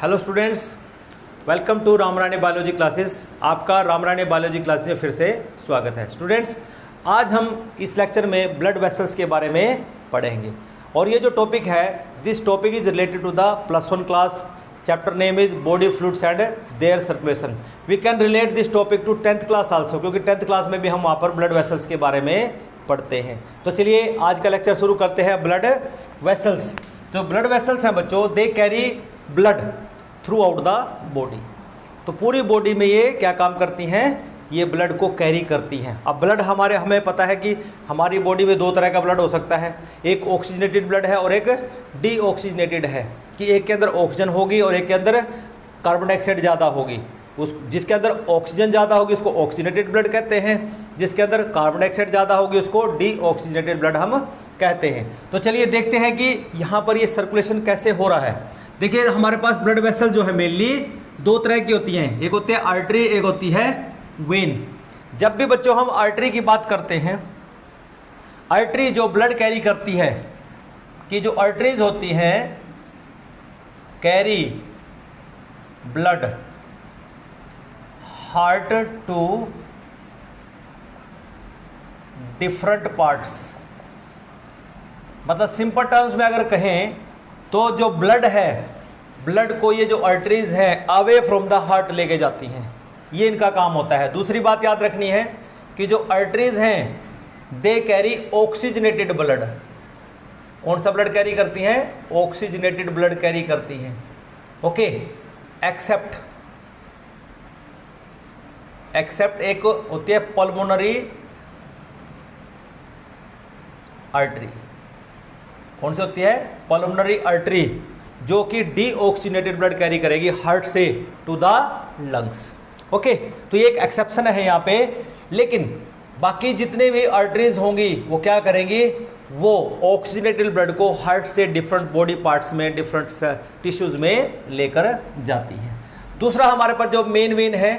Hello students, welcome to Ramrane biology classes. आपका Ramrane biology classes में फिर से स्वागत है। स्टूडेंट्स, आज हम इस लेक्चर में ब्लड वेसल्स के बारे में पढ़ेंगे और ये जो टॉपिक है, this topic is related to the +1 class. Chapter name is body fluids and their circulation. We can relate this topic to 10th class also, क्योंकि 10th क्लास में भी हम वहाँ पर ब्लड वेसल्स के बारे में पढ़ते हैं। तो चलिए आज का लेक्चर शुरू करते हैं। ब्लड वेसल्स, जो ब्लड वेसल्स हैं बच्चों, they carry blood through out the body. तो पूरी बॉडी में ये क्या काम करती हैं, ये ब्लड को कैरी करती हैं। अब ब्लड हमें पता है कि हमारी बॉडी में दो तरह का ब्लड हो सकता है, एक ऑक्सीजनेटेड ब्लड है और एक डीऑक्सीजनेटेड है, कि एक के अंदर ऑक्सीजन होगी और एक के अंदर कार्बन डाइऑक्साइड ज़्यादा होगी। उस जिसके अंदर ऑक्सीजन ज़्यादा होगी उसको ऑक्सीजनेटेड ब्लड कहते हैं, जिसके अंदर कार्बन डाइऑक्साइड ज़्यादा होगी उसको डीऑक्सीजनेटेड ब्लड हम कहते हैं। तो चलिए देखते हैं कि यहाँ पर ये सर्कुलेशन कैसे हो रहा है। देखिए हमारे पास ब्लड वेसल जो है मेनली दो तरह की होती हैं, एक होती है आर्टरी, एक होती है वेन। जब भी बच्चों हम आर्टरी की बात करते हैं, आर्टरी जो ब्लड कैरी करती है, कि जो आर्टरीज होती हैं carry blood heart to different parts. मतलब सिंपल टर्म्स में अगर कहें तो जो ब्लड है, ब्लड को ये जो आर्टरीज है अवे फ्रॉम द हार्ट लेके जाती हैं, ये इनका काम होता है। दूसरी बात याद रखनी है कि जो आर्टरीज हैं दे कैरी ऑक्सीजनेटेड ब्लड। कौन सा ब्लड कैरी करती हैं? ऑक्सीजनेटेड ब्लड कैरी करती हैं। ओके, एक्सेप्ट एक होती है पल्मोनरी आर्टरी। कौन सी होती है? पल्मोनरी आर्टरी, जो कि डीऑक्सीजनेटेड ब्लड कैरी करेगी हार्ट से टू द लंग्स। ओके, तो ये एक एक्सेप्शन है यहाँ पे। लेकिन बाकी जितने भी आर्टरीज होंगी वो क्या करेंगी, वो ऑक्सीजनेटेड ब्लड को हार्ट से डिफरेंट बॉडी पार्ट्स में, डिफरेंट टिश्यूज में लेकर जाती हैं। दूसरा हमारे पास जो मेन वेन है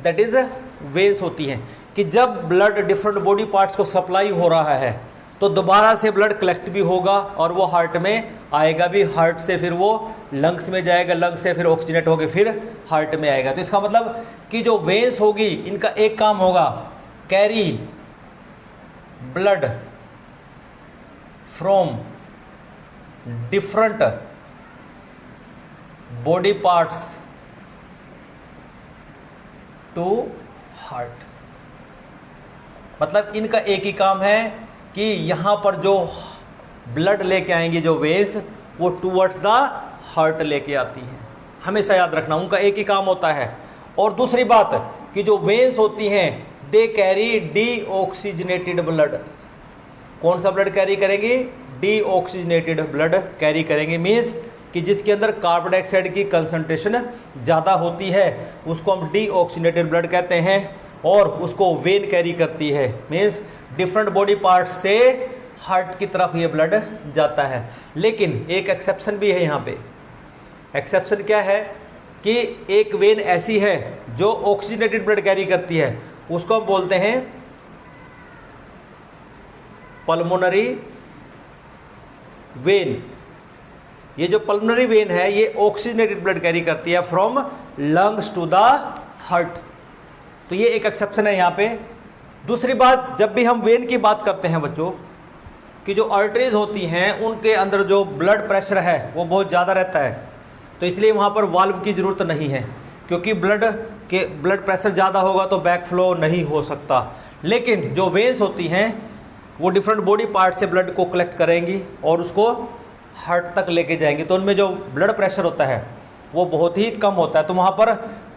दैट इज वेन्स होती हैं, कि जब ब्लड डिफरेंट बॉडी पार्ट्स को सप्लाई हो रहा है तो दोबारा से ब्लड कलेक्ट भी होगा और वो हार्ट में आएगा भी, हार्ट से फिर वो लंग्स में जाएगा, लंग्स से फिर ऑक्सीजनेट होकर फिर हार्ट में आएगा। तो इसका मतलब कि जो वेन्स होगी इनका एक काम होगा, carry blood from different body parts to heart. मतलब इनका एक ही काम है कि यहाँ पर जो ब्लड लेके आएंगे जो वेन्स, वो टूवर्ड्स द हार्ट लेके आती हैं। हमेशा याद रखना, उनका एक ही काम होता है। और दूसरी बात कि जो वेन्स होती हैं दे कैरी डीऑक्सीजनेटेड ब्लड। कौन सा ब्लड कैरी करेंगी? डीऑक्सीजनेटेड ब्लड कैरी करेंगे। मीन्स कि जिसके अंदर कार्बन डाइऑक्साइड की कंसंट्रेशन ज़्यादा होती है उसको हम डीऑक्सीजनेटेड ब्लड कहते हैं, और उसको वेन कैरी करती है। मीन्स डिफरेंट बॉडी पार्ट्स से हार्ट की तरफ ये ब्लड जाता है। लेकिन एक एक्सेप्शन भी है यहाँ पे। एक्सेप्शन क्या है कि एक वेन ऐसी है जो ऑक्सीजनेटेड ब्लड कैरी करती है, उसको हम बोलते हैं पल्मोनरी वेन। ये जो पल्मोनरी वेन है ये ऑक्सीजनेटेड ब्लड कैरी करती है from lungs to the heart. तो ये एक एक्सेप्शन है यहाँ पे। दूसरी बात, जब भी हम वेन की बात करते हैं बच्चों, कि जो आर्टरीज होती हैं उनके अंदर जो ब्लड प्रेशर है वो बहुत ज़्यादा रहता है, तो इसलिए वहाँ पर वाल्व की ज़रूरत नहीं है, क्योंकि ब्लड प्रेशर ज़्यादा होगा तो बैक फ्लो नहीं हो सकता। लेकिन जो वेन्स होती हैं वो डिफरेंट बॉडी पार्ट से ब्लड को कलेक्ट करेंगी और उसको हार्ट तक लेके जाएंगी, तो उनमें जो ब्लड प्रेशर होता है वो बहुत ही कम होता है। तो वहाँ पर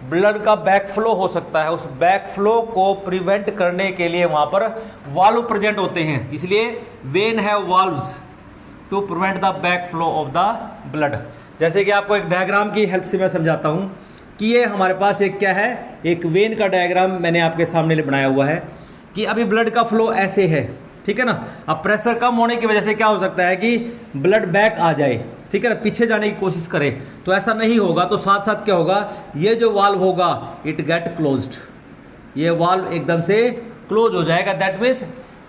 ब्लड का बैक फ्लो हो सकता है। उस बैक फ्लो को प्रिवेंट करने के लिए वहाँ पर वाल्व प्रेजेंट होते हैं, इसलिए वेन है valves to prevent the back flow of the blood. जैसे कि आपको एक डायग्राम की हेल्प से मैं समझाता हूँ कि ये हमारे पास एक क्या है, एक वेन का डायग्राम मैंने आपके सामने बनाया हुआ है, कि अभी ब्लड का फ्लो ऐसे है, ठीक है ना। अब प्रेशर कम होने की वजह से क्या हो सकता है कि ब्लड बैक आ जाए, ठीक है ना, पीछे जाने की कोशिश करे, तो ऐसा नहीं होगा। तो साथ साथ क्या होगा, ये जो वाल्व होगा इट गेट क्लोज्ड, ये वाल्व एकदम से क्लोज हो जाएगा। That means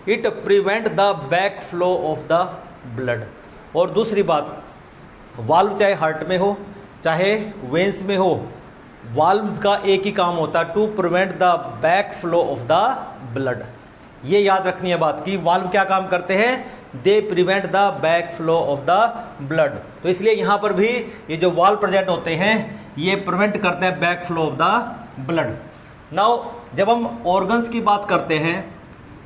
it prevent the back flow of the blood. और दूसरी बात, वाल्व चाहे हार्ट में हो चाहे वेन्स में हो, वाल्व्स का एक ही काम होता है, to prevent the back flow of the blood. ये याद रखनी है बात कि वाल्व क्या काम करते हैं, they prevent the back flow of the blood. तो इसलिए यहाँ पर भी ये जो वाल्व प्रेजेंट होते हैं ये प्रिवेंट करते हैं back flow of the blood. Now जब हम ऑर्गन्स की बात करते हैं,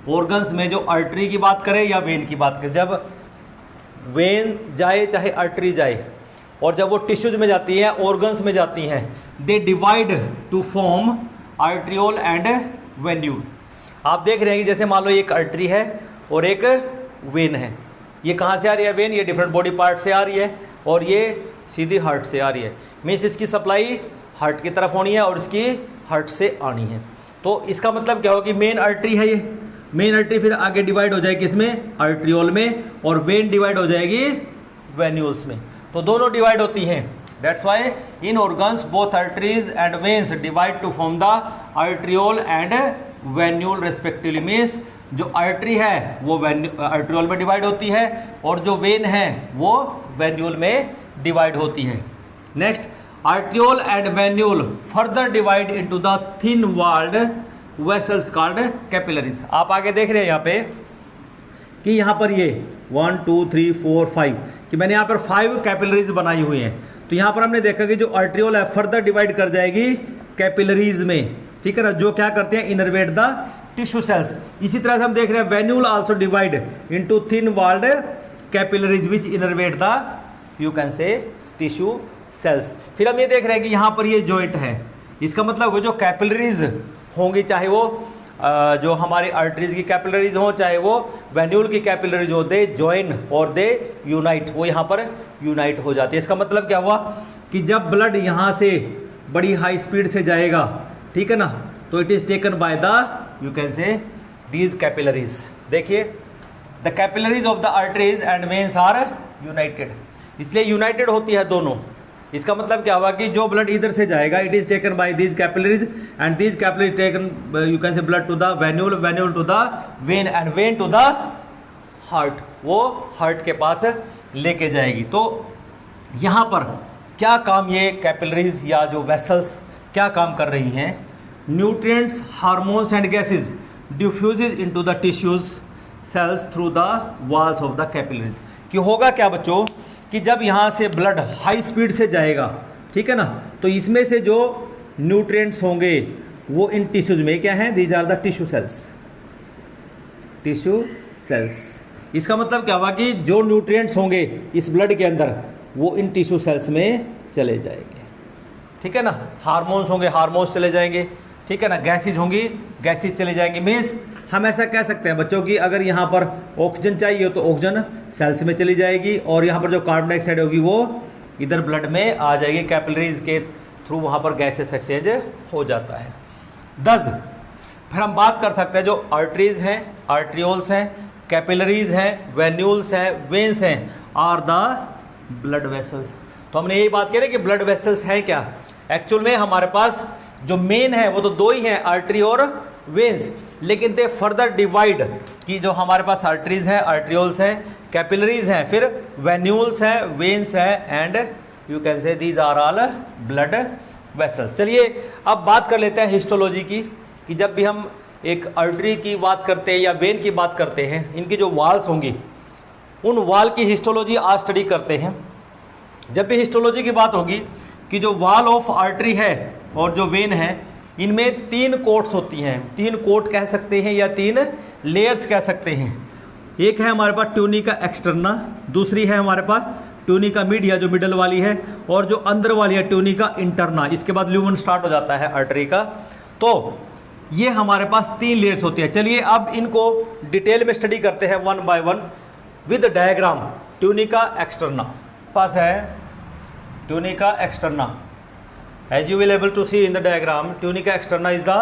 ऑर्गन्स में जो आर्टरी की बात करें या वेन की बात करें, जब वेन जाए चाहे आर्टरी जाए और जब वो टिश्यूज में जाती है, ऑर्गन्स में जाती हैं, they divide two form arteriole and venule. आप देख रहे हैं कि जैसे मान लो एक आर्टरी है और एक वेन है। ये कहाँ से आ रही है वेन, ये डिफरेंट बॉडी पार्ट से आ रही है और ये सीधी हार्ट से आ रही है। मीन्स इसकी सप्लाई हार्ट की तरफ होनी है और इसकी हार्ट से आनी है। तो इसका मतलब क्या होगा कि मेन आर्टरी है ये, मेन आर्टरी फिर आगे डिवाइड हो जाएगी इसमें आर्ट्रियोल में, और वेन डिवाइड हो जाएगी वेन्यूल्स में। तो दोनों डिवाइड होती हैं। That's why in organs both arteries and veins divide two form the arteriole and venule respectively. Means जो आर्टरी है वो आर्ट्रियोल में डिवाइड होती है और जो वेन है वो वेन्यूल में डिवाइड होती है। Next, arteriole and venule further divide into the thin walled vessels called capillaries. आप आगे देख रहे हैं यहाँ पे कि यहाँ पर ये 1 2 3 4 5 कि मैंने यहाँ पर 5 कैपिलरीज बनाई हुई हैं। तो यहाँ पर हमने देखा कि जो आर्ट्रियोल है फर्दर डिवाइड कर जाएगी कैपिलरीज में, ठीक है ना, जो क्या करते हैं इनर्वेट द टिश्यू सेल्स। इसी तरह से हम देख रहे हैं venule also divide into thin walled capillaries which innervate the you can say tissue cells. फिर हम ये देख रहे हैं कि यहाँ पर ये जॉइंट है, इसका मतलब वो जो कैपिलरीज होंगी, चाहे वो जो हमारी आर्टरीज की कैपिलरीज हो चाहे वो वेन्यूल की कैपिलरीज हो, दे जॉइन और दे यूनाइट, वो यहाँ पर यूनाइट हो जाती है। इसका मतलब क्या हुआ कि जब ब्लड यहाँ से बड़ी हाई स्पीड से जाएगा, ठीक है ना, तो it is taken by the you can say these capillaries. देखिए the capillaries of the arteries and veins are united, इसलिए यूनाइटेड होती है दोनों। इसका मतलब क्या हुआ कि जो ब्लड इधर से जाएगा it is taken by these capillaries and these capillaries taken you can say blood to the venule, venule to the vein and vein to the heart, वो हार्ट के पास लेके जाएगी। तो यहाँ पर क्या काम ये कैपिलरीज या जो वेसल्स क्या काम कर रही हैं, nutrients, hormones and gases diffuses into the tissues cells through the walls of the capillaries. कि होगा क्या बच्चों कि जब यहाँ से ब्लड हाई स्पीड से जाएगा, ठीक है ना, तो इसमें से जो न्यूट्रिएंट्स होंगे वो इन टिश्यूज में क्या हैं, these are the tissue cells, tissue cells. इसका मतलब क्या हुआ कि जो न्यूट्रिएंट्स होंगे इस ब्लड के अंदर वो इन टिश्यू सेल्स में चले जाएंगे, ठीक है ना। हार्मोन्स होंगे, हार्मोन्स चले जाएंगे, ठीक है ना। गैसेज होंगी, गैसेज चले जाएंगे। मीन्स हम ऐसा कह सकते हैं बच्चों की अगर यहाँ पर ऑक्सीजन चाहिए तो ऑक्सीजन सेल्स में चली जाएगी और यहाँ पर जो कार्बन डाइऑक्साइड होगी वो इधर ब्लड में आ जाएगी, कैपिलरीज के थ्रू वहाँ पर गैसेस एक्सचेंज हो जाता है। 10 फिर हम बात कर सकते हैं जो आर्टरीज हैं, आर्ट्रियोल्स हैं, कैपिलरीज हैं, वेन्यूल्स हैं, वेन्स हैं, आर द ब्लड वेसल्स। तो हमने यही बात कह रहे कि ब्लड वेसल्स हैं क्या। एक्चुअल में हमारे पास जो मेन है वो तो दो ही हैं, आर्टरी और वेन्स, लेकिन दे फर्दर डिवाइड कि जो हमारे पास आर्टरीज हैं, आर्ट्रियोल्स हैं, कैपिलरीज हैं, फिर वेन्यूल्स हैं, वेन्स हैं and you can say these are all blood vessels. चलिए अब बात कर लेते हैं हिस्टोलॉजी की कि जब भी हम एक आर्टरी की बात करते हैं या वेन की बात करते हैं, इनकी जो वॉल्स होंगी उन वॉल की हिस्टोलॉजी आज स्टडी करते हैं। जब भी हिस्टोलॉजी की बात होगी कि जो वॉल ऑफ आर्टरी है और जो वेन है इनमें 3 कोट्स होती हैं, 3 कोट कह सकते हैं या 3 लेयर्स कह सकते हैं। एक है हमारे पास ट्यूनिका एक्सटर्ना, दूसरी है हमारे पास ट्यूनिका मीडिया जो मिडल वाली है, और जो अंदर वाली है ट्यूनिका इंटरना। इसके बाद ल्यूमन स्टार्ट हो जाता है आर्टरी का। तो ये हमारे पास 3 लेयर्स होती है। चलिए अब इनको डिटेल में स्टडी करते हैं one by one with diagram. Tunica externa पास है, tunica externa as you will able to see in the diagram, tunica externa is the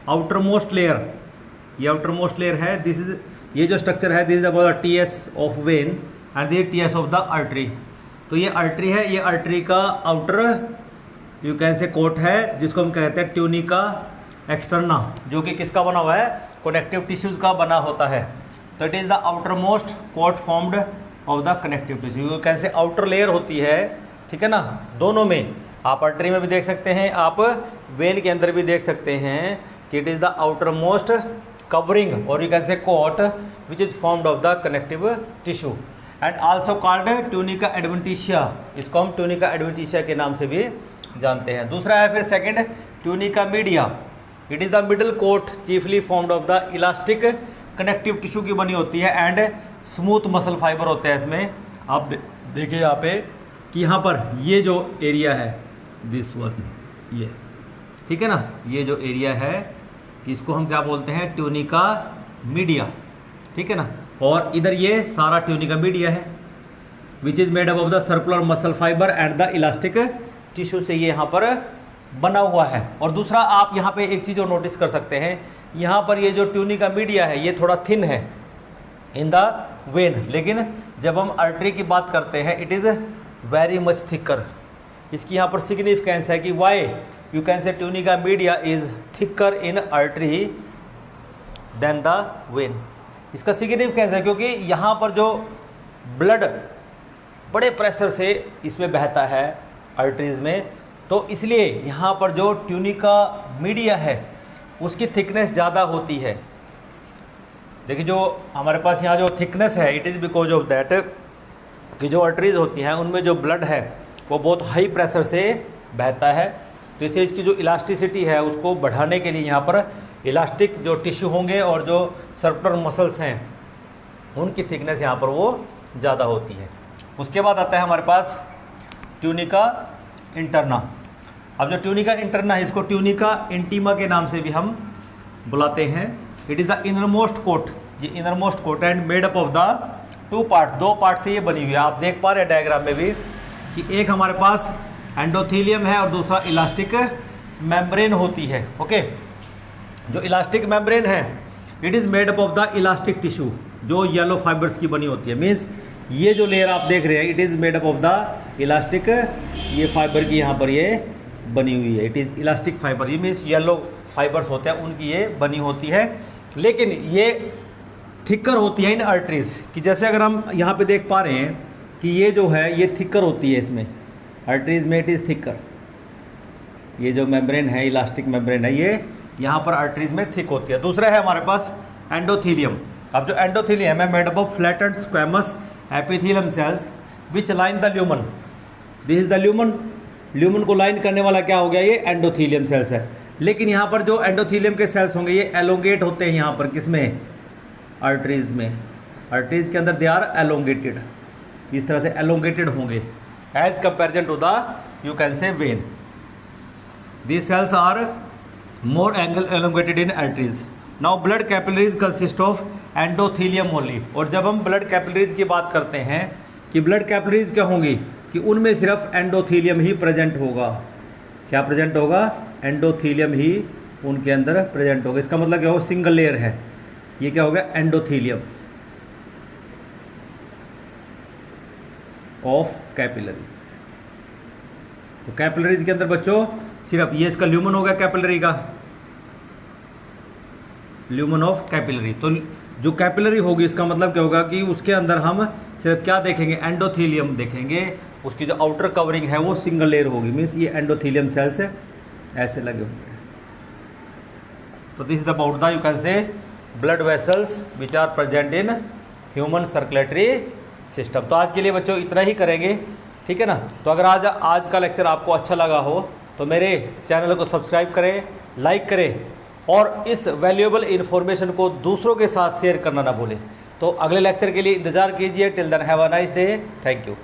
outermost layer। ये outermost layer है, this is ये जो structure है this is about the TS of vein and this is TS of the artery। तो ये artery है, ये artery का outer you can say coat है जिसको हम कहते हैं tunica externa, जो कि किसका बना हुआ है, connective tissues का बना होता है। तो it is the outermost coat formed of the connective tissue, you can say outer layer होती है, ठीक है ना, दोनों में आप आर्टरी में भी देख सकते हैं, आप वेन के अंदर भी देख सकते हैं कि it is the outermost covering और you can say coat which is formed of the connective tissue and also called tunica adventitia. इसको हम ट्यूनिका एडवेंटिशिया के नाम से भी जानते हैं। दूसरा है फिर second tunica media. It is the middle coat chiefly formed of the elastic connective tissue की बनी होती है एंड स्मूथ मसल फाइबर होते हैं इसमें। आप देखिए यहाँ पे कि यहाँ पर ये जो एरिया है दिस वन, ये ठीक है ना, ये जो एरिया है इसको हम क्या बोलते हैं, ट्यूनिका मीडिया, ठीक है ना। और इधर ये सारा ट्यूनिका मीडिया है which is made up of the circular muscle fibre and the elastic tissue से ये यहाँ पर बना हुआ है। और दूसरा आप यहाँ पे एक चीज़ और नोटिस कर सकते हैं, यहाँ पर ये जो ट्यूनिका मीडिया है ये थोड़ा थिन है इन द वेन, लेकिन जब हम आर्टरी की बात करते हैं it is very much thicker. इसकी यहाँ पर सिग्निफिकेंस है कि why you can say tunica media is thicker in artery than the vein. इसका सिग्निफिकेंस है क्योंकि यहाँ पर जो ब्लड बड़े प्रेशर से इसमें बहता है आर्टरीज में, तो इसलिए यहाँ पर जो ट्यूनिका मीडिया है उसकी थिकनेस ज़्यादा होती है। देखिए जो हमारे पास यहाँ जो थिकनेस है it is because of that कि जो आर्टरीज होती हैं उनमें जो ब्लड है वो बहुत हाई प्रेशर से बहता है, तो इसलिए इसकी जो इलास्टिसिटी है उसको बढ़ाने के लिए यहाँ पर इलास्टिक जो टिश्यू होंगे और जो सर्कुलर मसल्स हैं उनकी थिकनेस यहाँ पर वो ज़्यादा होती है। उसके बाद आता है हमारे पास ट्यूनिका इंटरना। अब जो ट्यूनिका इंटरना है इसको ट्यूनिका इंटीमा के नाम से भी हम बुलाते हैं। It is the innermost coat, ये innermost coat and made up of the two part, दो पार्ट से ये बनी हुई है। आप देख पा रहे हैं डायग्राम में भी कि एक हमारे पास एंडोथीलियम है और दूसरा इलास्टिक मेम्ब्रेन होती है। ओके, जो इलास्टिक मेम्ब्रेन है it is made up of the elastic tissue जो येलो फाइबर्स की बनी होती है। मीन्स ये जो लेयर आप देख रहे हैं it is made up of the elastic, ये फाइबर की यहाँ पर ये बनी हुई है। इट इज़ इलास्टिक फाइबर, ये मीन्स येलो फाइबर्स होते हैं उनकी ये बनी होती है, लेकिन ये थिकर होती है इन आर्टरीज कि जैसे अगर हम यहाँ पे देख पा रहे हैं कि ये जो है ये थिकर होती है इसमें आर्टरीज में, इट इज़ थिकर। ये जो मेम्ब्रेन है इलास्टिक मेम्ब्रेन है ये यहाँ पर आर्टरीज में थिक होती है। दूसरा है हमारे पास एंडोथीलियम। अब जो एंडोथीलियम है made up of flattened squamous epithelium cells which line the lumen. This is the lumen, lumen को लाइन करने वाला क्या हो गया, ये एंडोथीलियम सेल्स है। लेकिन यहाँ पर जो एंडोथीलियम के सेल्स होंगे ये एलोंगेट होते हैं यहाँ पर, किसमें, आर्टरीज में। आर्टरीज के अंदर दे आर एलोंगेटेड, इस तरह से एलोंगेटेड होंगे as comparison to the you can say vein. These cells are more elongated in arteries. Now blood capillaries consist of endothelium only। और जब हम blood capillaries की बात करते हैं कि blood capillaries क्या होंगी कि उनमें सिर्फ एंडोथीलियम ही प्रेजेंट होगा। क्या प्रेजेंट होगा, एंडोथीलियम ही उनके अंदर प्रेजेंट होगा। इसका मतलब क्या होगा, सिंगल लेयर है, ये क्या होगा, एंडोथीलियम ऑफ कैपिलरीज। तो कैपिलरीज के अंदर बच्चों सिर्फ ये इसका ल्यूमन हो गया कैपिलरी का, ल्यूमन ऑफ कैपिलरी। तो जो कैपिलरी होगी इसका मतलब क्या होगा कि उसके अंदर हम सिर्फ क्या देखेंगे, एंडोथीलियम देखेंगे। उसकी जो आउटर कवरिंग है वो सिंगल लेयर होगी, मीन्स ये एंडोथीलियम सेल्स ऐसे लगे होंगे। तो this is about the you can say blood vessels which are present in human circulatory system. तो आज के लिए बच्चों इतना ही करेंगे, ठीक है ना। तो अगर आज का लेक्चर आपको अच्छा लगा हो तो मेरे चैनल को सब्सक्राइब करें, लाइक करें और इस वैल्यूएबल इन्फॉर्मेशन को दूसरों के साथ शेयर करना ना भूलें। तो अगले लेक्चर के लिए इंतज़ार कीजिए। Till then have a nice day, thank you.